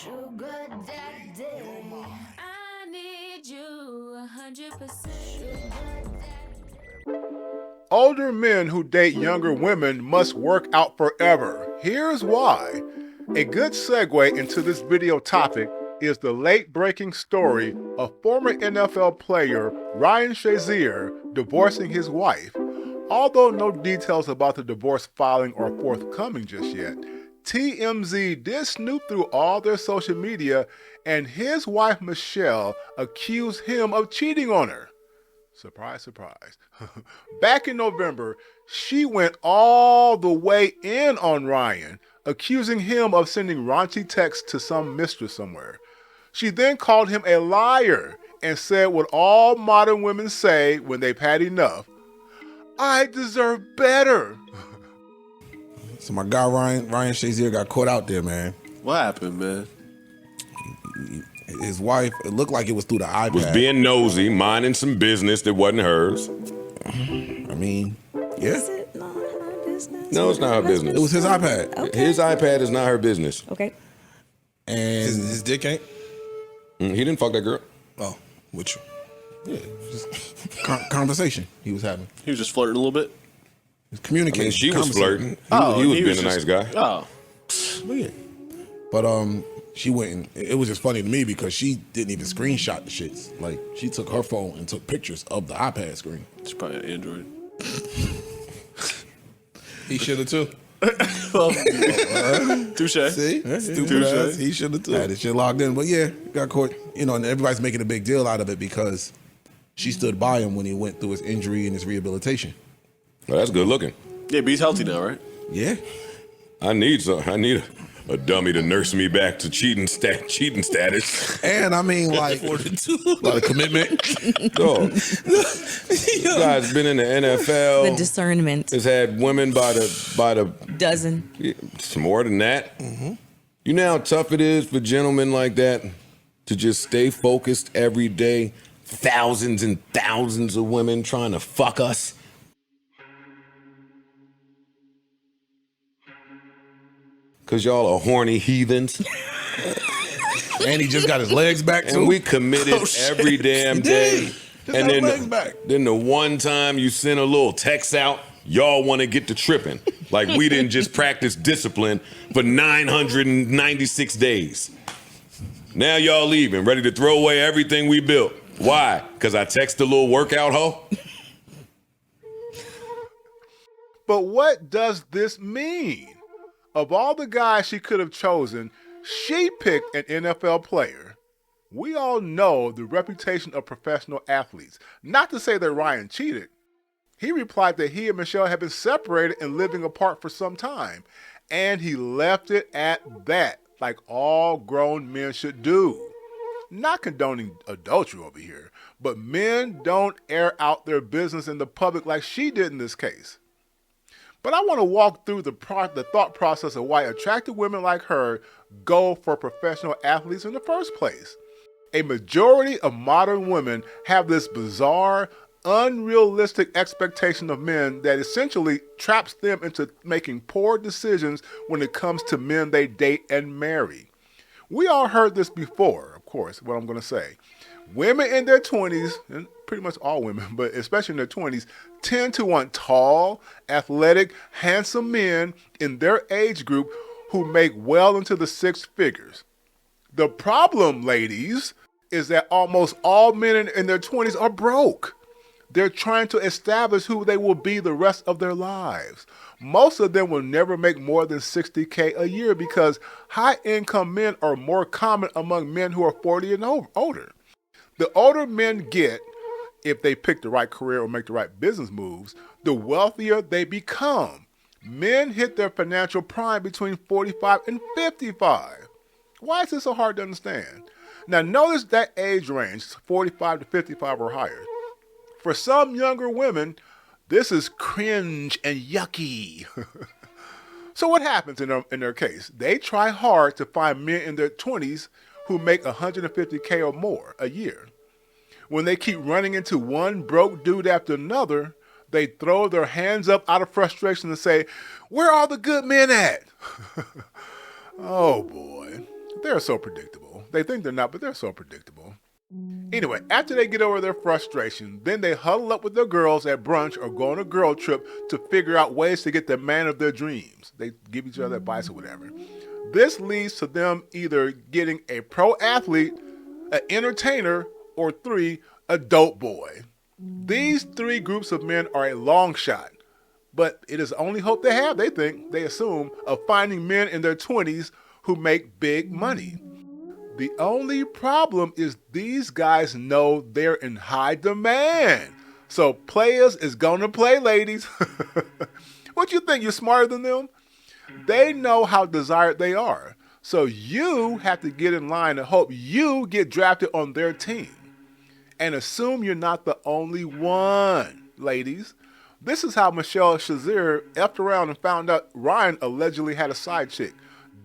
Sugar daddy, I need you 100%. Older men who date younger women must work out forever. Here's why. A good segue into this video topic is the late-breaking story of former NFL player Ryan Shazier divorcing his wife. Although no details about the divorce filing are forthcoming just yet, TMZ did snoop through all their social media, and his wife Michelle accused him of cheating on her. Surprise, surprise. Back in November, she went all the way in on Ryan, accusing him of sending raunchy texts to some mistress somewhere. She then called him a liar and said what all modern women say when they've had enough: I deserve better. So my guy Ryan Shazier got caught out there, man. What happened, man? His wife, it looked like it was through the iPad. Was being nosy, minding some business that wasn't hers. I mean, yeah. Is it not her business? No, it's not her business. It was his iPad. Okay. His iPad is not her business. Okay. And His dick ain't? He didn't fuck that girl. Oh, with you. yeah, just conversation he was having. He was just flirting a little bit. He was communicating. She was conversating. flirting. He was being a just- nice guy. Oh, Yeah. But she went and it was just funny to me because she didn't even screenshot the shits. Like, she took her phone and took pictures of the iPad screen. it's probably an Android. He should have too. Touche. See? Stupid Touche. ass. He should have too. Had this shit logged in. But yeah, got caught. You know, and everybody's making a big deal out of it because she stood by him when he went through his injury and his rehabilitation. Well, that's good looking. Yeah, but he's healthy now, right? Yeah. I need a dummy to nurse me back to cheating status. And I mean, like, a lot of commitment. Dog. This guy's been in the NFL. The discernment. Has had women by the Dozen. It's more than that. Mm-hmm. You know how tough it is for gentlemen like that to just stay focused every day. Thousands and thousands of women trying to fuck us. Cause y'all are horny heathens. And he just got his legs back too. And we committed every damn day. And then the one time you send a little text out, y'all want to get to tripping. Like we didn't just practice discipline for 996 days. Now y'all leaving, ready to throw away everything we built. Why? Because I text a little workout hoe? But what does this mean? Of all the guys she could have chosen, she picked an NFL player. We all know the reputation of professional athletes. Not to say that Ryan cheated. He replied that he and Michelle had been separated and living apart for some time. And he left it at that, like all grown men should do. Not condoning adultery over here, but men don't air out their business in the public like she did in this case. But I want to walk through the thought process of why attractive women like her go for professional athletes in the first place. A majority of modern women have this bizarre, unrealistic expectation of men that essentially traps them into making poor decisions when it comes to men they date and marry. We all heard this before, of course, what I'm going to say. Women in their 20s, and pretty much all women, but especially in their 20s, tend to want tall, athletic, handsome men in their age group who make well into the six figures. The problem, ladies, is that almost all men in their 20s are broke. They're trying to establish who they will be the rest of their lives. Most of them will never make more than $60K a year because high-income men are more common among men who are 40 and older. The older men get, if they pick the right career or make the right business moves, the wealthier they become. Men hit their financial prime between 45 and 55. Why is this so hard to understand? Now notice that age range, 45 to 55 or higher. For some younger women, this is cringe and yucky. So what happens in their case? They try hard to find men in their 20s who make $150K or more a year. When they keep running into one broke dude after another, they throw their hands up out of frustration and say, "Where are the good men at?" Oh boy. They're so predictable. They think they're not, but they're so predictable. Anyway, after they get over their frustration, then they huddle up with their girls at brunch or go on a girl trip to figure out ways to get the man of their dreams. They give each other advice or whatever. This leads to them either getting a pro athlete, an entertainer, or 3, a dope boy. These 3 groups of men are a long shot, but it is the only hope they have, they assume, of finding men in their 20s who make big money. The only problem is these guys know they're in high demand. So players is gonna play, ladies. What you think, you're smarter than them? They know how desired they are. So you have to get in line and hope you get drafted on their team. And assume you're not the only one, ladies. This is how Michelle Shazier effed around and found out Ryan allegedly had a side chick.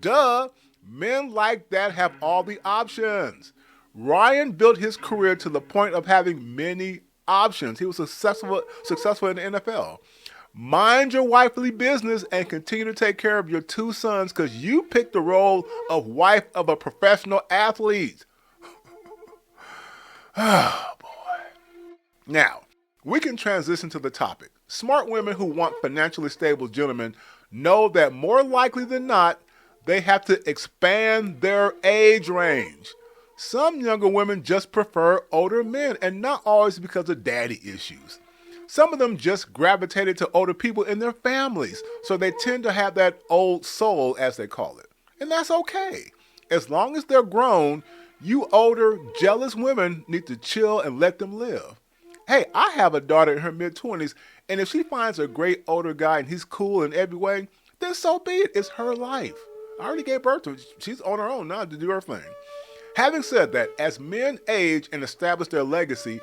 Duh, men like that have all the options. Ryan built his career to the point of having many options. He was successful in the NFL. Mind your wifely business and continue to take care of your 2 sons because you picked the role of wife of a professional athlete. Oh, boy. Now, we can transition to the topic. Smart women who want financially stable gentlemen know that more likely than not, they have to expand their age range. Some younger women just prefer older men, and not always because of daddy issues. Some of them just gravitated to older people in their families, so they tend to have that old soul, as they call it. And that's okay. As long as they're grown, you older, jealous women need to chill and let them live. Hey, I have a daughter in her mid-20s, and if she finds a great older guy and he's cool in every way, then so be it. It's her life. I already gave birth to her. She's on her own now to do her thing. Having said that, as men age and establish their legacy,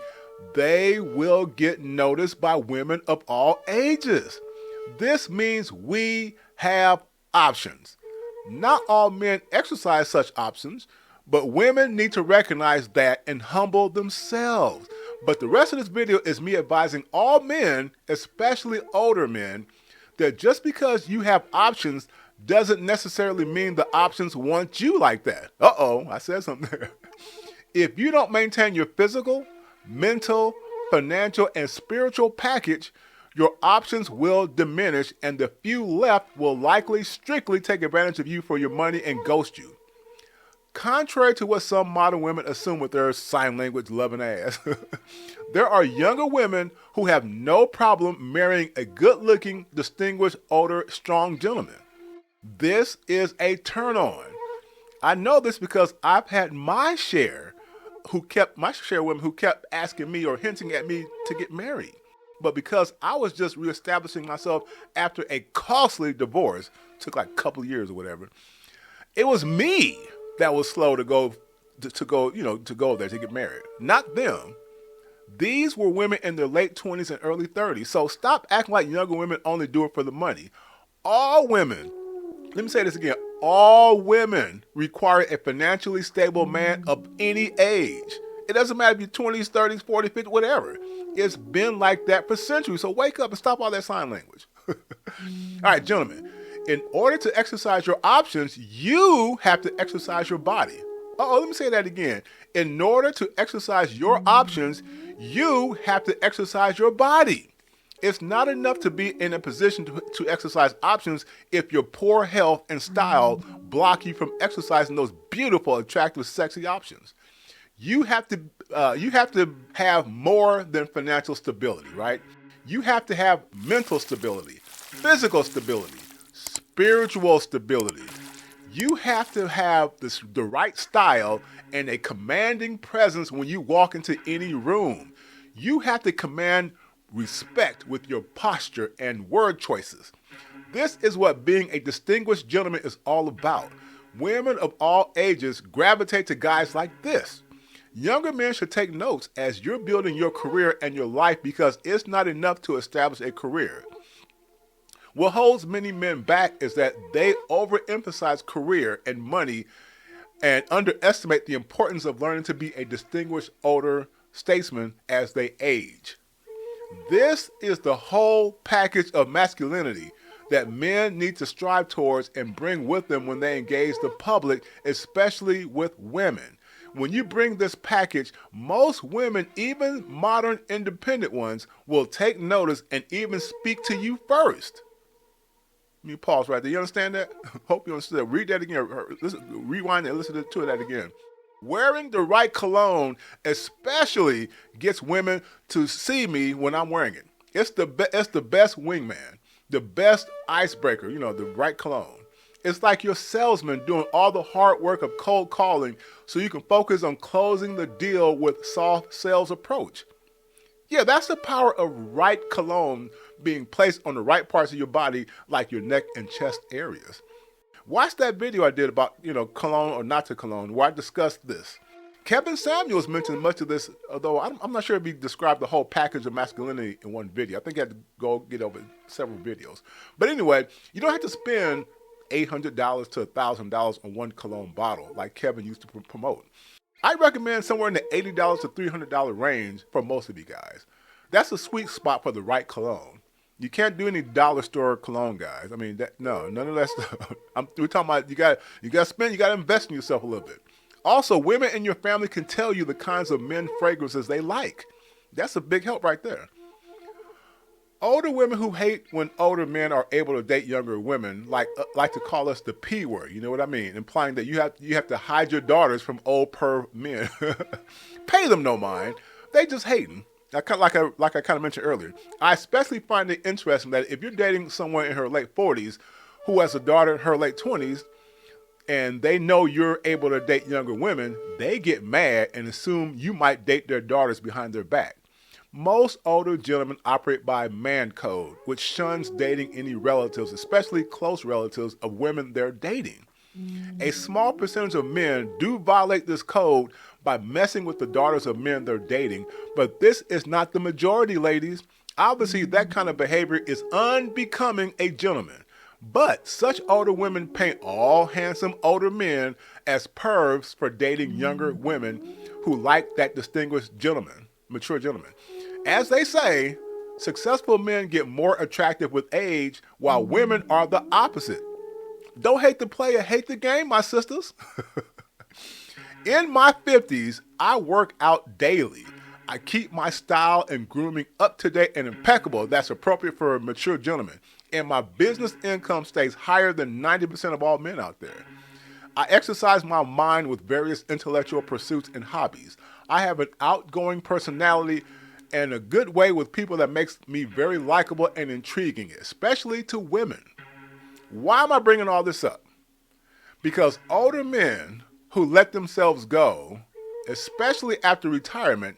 they will get noticed by women of all ages. This means we have options. Not all men exercise such options, but women need to recognize that and humble themselves. But the rest of this video is me advising all men, especially older men, that just because you have options doesn't necessarily mean the options want you like that. Uh-oh, I said something there. If you don't maintain your physical, mental, financial, and spiritual package, your options will diminish and the few left will likely strictly take advantage of you for your money and ghost you. Contrary to what some modern women assume with their sign language loving ass, there are younger women who have no problem marrying a good-looking, distinguished, older, strong gentleman. This is a turn-on. I know this because I've had my share of women who kept asking me or hinting at me to get married. But because I was just reestablishing myself after a costly divorce, took like a couple of years or whatever, it was me that was slow to go there to get married, not them. These were women in their late 20s and early 30s. So stop acting like younger women only do it for the money. All women, let me say this again, all women require a financially stable man of any age. It doesn't matter if you're 20s, 30s, 40s, 50s, whatever. It's been like that for centuries. So wake up and stop all that sign language. All right, gentlemen, in order to exercise your options, you have to exercise your body. Let me say that again. In order to exercise your options, you have to exercise your body. It's not enough to be in a position to exercise options if your poor health and style block you from exercising those beautiful, attractive, sexy options. You have to have more than financial stability, right? You have to have mental stability, physical stability, spiritual stability. You have to have the right style and a commanding presence when you walk into any room. You have to command respect with your posture and word choices. This is what being a distinguished gentleman is all about. Women of all ages gravitate to guys like this. Younger men should take notes as you're building your career and your life because it's not enough to establish a career. What holds many men back is that they overemphasize career and money and underestimate the importance of learning to be a distinguished older statesman as they age. This is the whole package of masculinity. that men need to strive towards and bring with them when they engage the public, especially with women. When you bring this package, most women, even modern independent ones, will take notice and even speak to you first. Let me pause right there. You understand that? Hope you understand. Read that again. Rewind and listen to that again. Wearing the right cologne especially gets women to see me when I'm wearing it. It's the best wingman, the best icebreaker, the right cologne. It's like your salesman doing all the hard work of cold calling so you can focus on closing the deal with soft sales approach. Yeah, that's the power of right cologne being placed on the right parts of your body, like your neck and chest areas. Watch that video I did about, cologne or not to cologne, where I discussed this. Kevin Samuels mentioned much of this, although I'm not sure if he described the whole package of masculinity in one video. I think he had to go get over several videos. But anyway, you don't have to spend $800 to $1,000 on one cologne bottle like Kevin used to promote. I recommend somewhere in the $80 to $300 range for most of you guys. That's a sweet spot for the right cologne. You can't do any dollar store cologne, guys. I mean, none of that stuff. We're talking about you got to spend, you got to invest in yourself a little bit. Also, women in your family can tell you the kinds of men fragrances they like. That's a big help right there. Older women who hate when older men are able to date younger women like to call us the P word. You know what I mean? Implying that you have to hide your daughters from old perv men. Pay them no mind. They just hating. Like I kind of mentioned earlier. I especially find it interesting that if you're dating someone in her late 40s who has a daughter in her late 20s, and they know you're able to date younger women, they get mad and assume you might date their daughters behind their back. Most older gentlemen operate by man code, which shuns dating any relatives, especially close relatives of women they're dating. A small percentage of men do violate this code by messing with the daughters of men they're dating, but this is not the majority, ladies. Obviously, that kind of behavior is unbecoming a gentleman. But such older women paint all handsome older men as pervs for dating younger women who like that distinguished gentleman, mature gentleman. As they say, successful men get more attractive with age, while women are the opposite. Don't hate the player, hate the game, my sisters. In my 50s, I work out daily. I keep my style and grooming up to date and impeccable. That's appropriate for a mature gentleman. And my business income stays higher than 90% of all men out there. I exercise my mind with various intellectual pursuits and hobbies. I have an outgoing personality and a good way with people that makes me very likable and intriguing, especially to women. Why am I bringing all this up? Because older men who let themselves go, especially after retirement,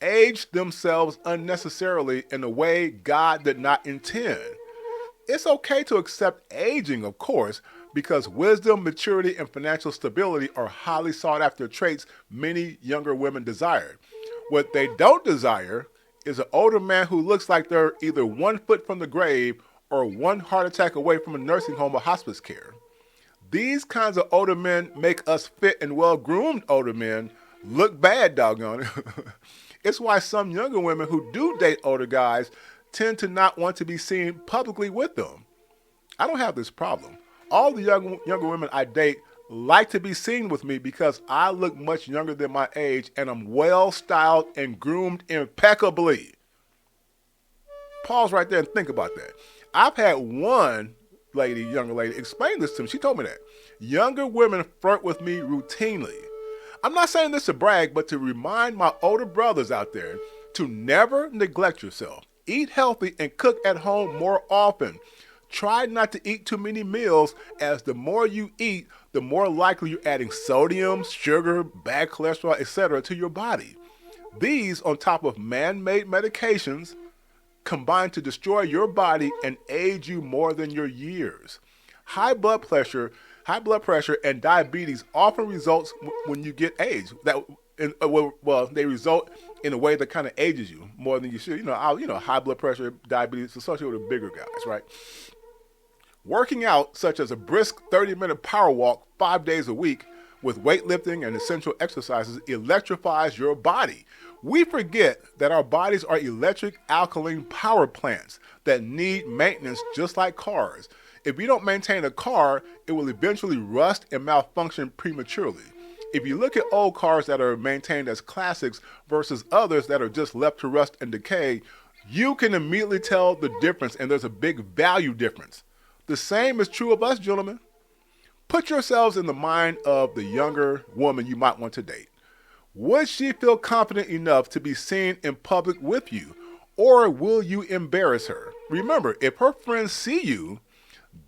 age themselves unnecessarily in a way God did not intend. It's okay to accept aging, of course, because wisdom, maturity, and financial stability are highly sought after traits many younger women desire. What they don't desire is an older man who looks like they're either 1 foot from the grave or 1 heart attack away from a nursing home or hospice care. These kinds of older men make us fit and well-groomed older men look bad, doggone it. It's why some younger women who do date older guys tend to not want to be seen publicly with them. I don't have this problem. All the younger women I date like to be seen with me because I look much younger than my age and I'm well-styled and groomed impeccably. Pause right there and think about that. I've had one younger lady, explain this to me. She told me that. Younger women flirt with me routinely. I'm not saying this to brag, but to remind my older brothers out there to never neglect yourself. Eat healthy and cook at home more often. Try not to eat too many meals, as the more you eat, the more likely you're adding sodium, sugar, bad cholesterol, etc. to your body. These, on top of man-made medications, combine to destroy your body and age you more than your years. High blood pressure and diabetes often results when you get aged. They result in a way that kind of ages you more than you should. High blood pressure, diabetes associated with bigger guys, right? Working out, such as a brisk 30-minute power walk 5 days a week, with weightlifting and essential exercises electrifies your body. We forget that our bodies are electric alkaline power plants that need maintenance just like cars. If you don't maintain a car, it will eventually rust and malfunction prematurely. If you look at old cars that are maintained as classics versus others that are just left to rust and decay, you can immediately tell the difference, and there's a big value difference. The same is true of us, gentlemen. Put yourselves in the mind of the younger woman you might want to date. Would she feel confident enough to be seen in public with you, or will you embarrass her? Remember, if her friends see you,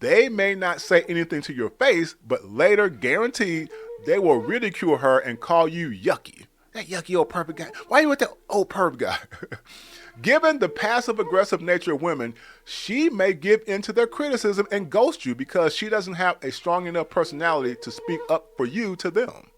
they may not say anything to your face, but later, guaranteed, they will ridicule her and call you yucky. That yucky old pervert guy. Why are you with that old pervert guy? Given the passive-aggressive nature of women, she may give in to their criticism and ghost you because she doesn't have a strong enough personality to speak up for you to them.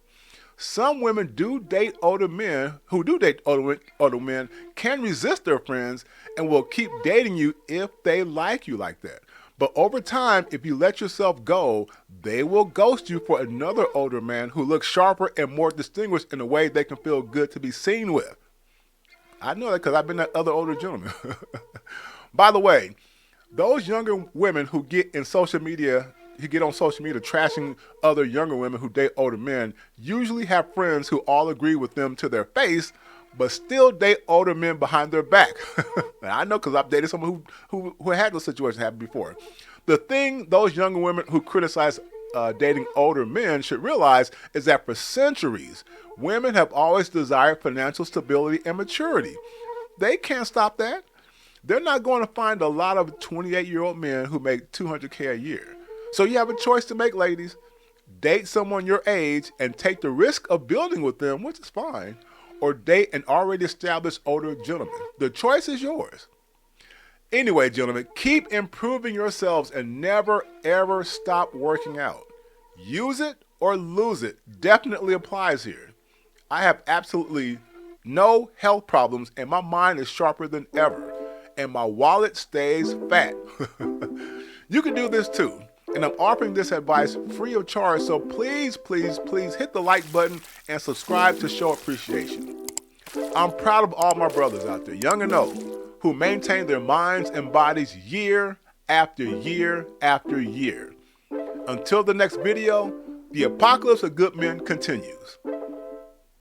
Some women do date older men who do date older men can resist their friends and will keep dating you if they like you like that. But over time, if you let yourself go, they will ghost you for another older man who looks sharper and more distinguished in a way they can feel good to be seen with. I know that because I've been that other older gentleman. By the way, those younger women who get on social media trashing other younger women who date older men usually have friends who all agree with them to their face, but still date older men behind their back. And I know because I've dated someone who had those situations happen before. The thing those younger women who criticize dating older men should realize is that for centuries, women have always desired financial stability and maturity. They can't stop that. They're not going to find a lot of 28-year-old men who make $200K a year. So you have a choice to make, ladies. Date someone your age and take the risk of building with them, which is fine, or date an already established older gentleman. The choice is yours. Anyway, gentlemen, keep improving yourselves and never, ever stop working out. Use it or lose it definitely applies here. I have absolutely no health problems, and my mind is sharper than ever, and my wallet stays fat. You can do this too. And I'm offering this advice free of charge, so please, please, please hit the like button and subscribe to show appreciation. I'm proud of all my brothers out there, young and old, who maintain their minds and bodies year after year after year. Until the next video, the apocalypse of good men continues.